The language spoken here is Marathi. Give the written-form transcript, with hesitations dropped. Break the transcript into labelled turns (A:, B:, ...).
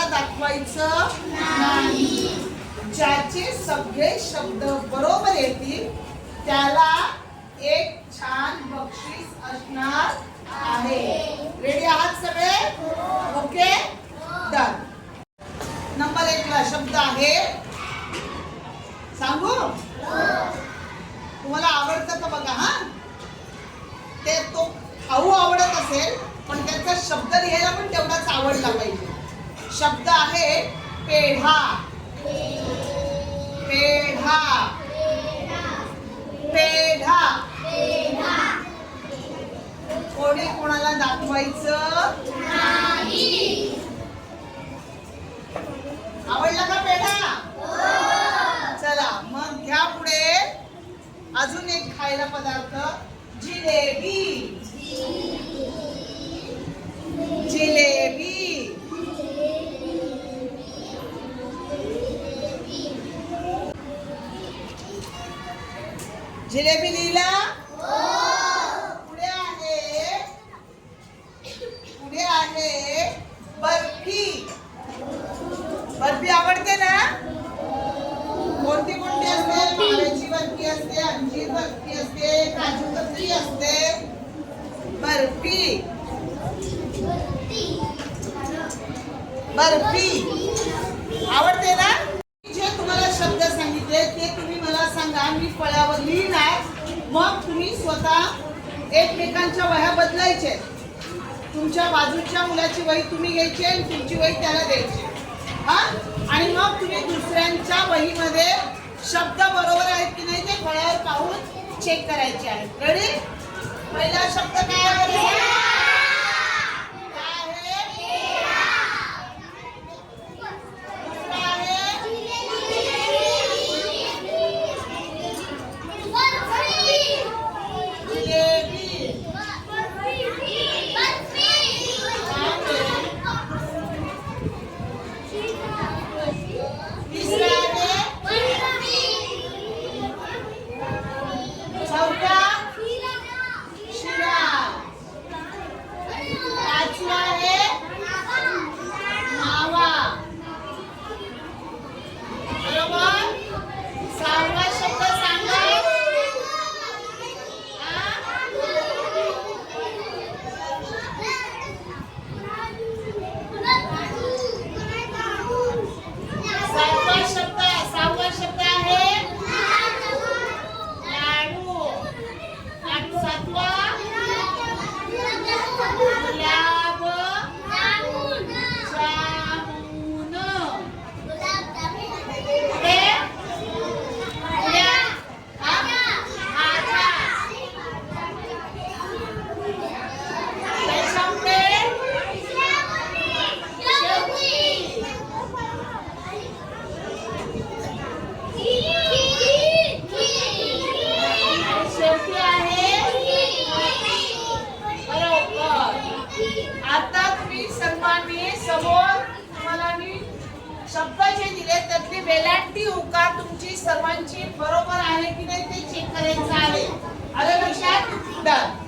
A: दाखवायचं नाही. ज्याचे सगळे शब्द बरोबर येतील त्याला एक छान बक्षीस असणार आहे. रेडी आहात सगळे? Okay done. नंबर 1 ला शब्द आहे, सांगू? तुम्हाला आवडतं का बघा. हा ते तो खाऊ आवडत असेल पण त्याचा शब्द लिहायला पण तेवढाच आवडला पाहिजे. शब्द आहे पेढा. पेढा पेढा. कोणी कोणाला दाखवायचं नाही. आवडला का पेढा? चला मग घ्या पुढे अजून एक खायला पदार्थ, जिलेबी. जिलेबी. जिलेबी लिहिला? पुढे आहे, पुढे आहे बर्फी. बर्फी आवडते ना? कोणती कोणती असते? माव्याची बर्फी असते, अंजीर बर्फी असते, काजू कतली असते. बर्फी. बर्फी आवडते ना? जे तुम्हाला शब्द सांगितले ते तुम्ही मला सांगा, मी फळ्यावर लिहिणार. मग तुम्ही स्वतः एकमेकांच्या वह्या बदलायचे. तुमच्या बाजूच्या मुलाची वही तुम्ही घ्यायची आणि तुमची वही त्याला द्यायची. हा आणि मग तुम्ही दुसऱ्यांच्या वहीमध्ये शब्द बरोबर आहेत की नाही ते फळ्यावर पाहून चेक करायचे आहेत. रेडी? पहिला शब्द काय आहे? शब्द जे दिले त्यातली वेलांटी उकार तुमची सर्वांची बरोबर आहे की नाही ते चेक करायचं आहे. आलं लक्षात? डन.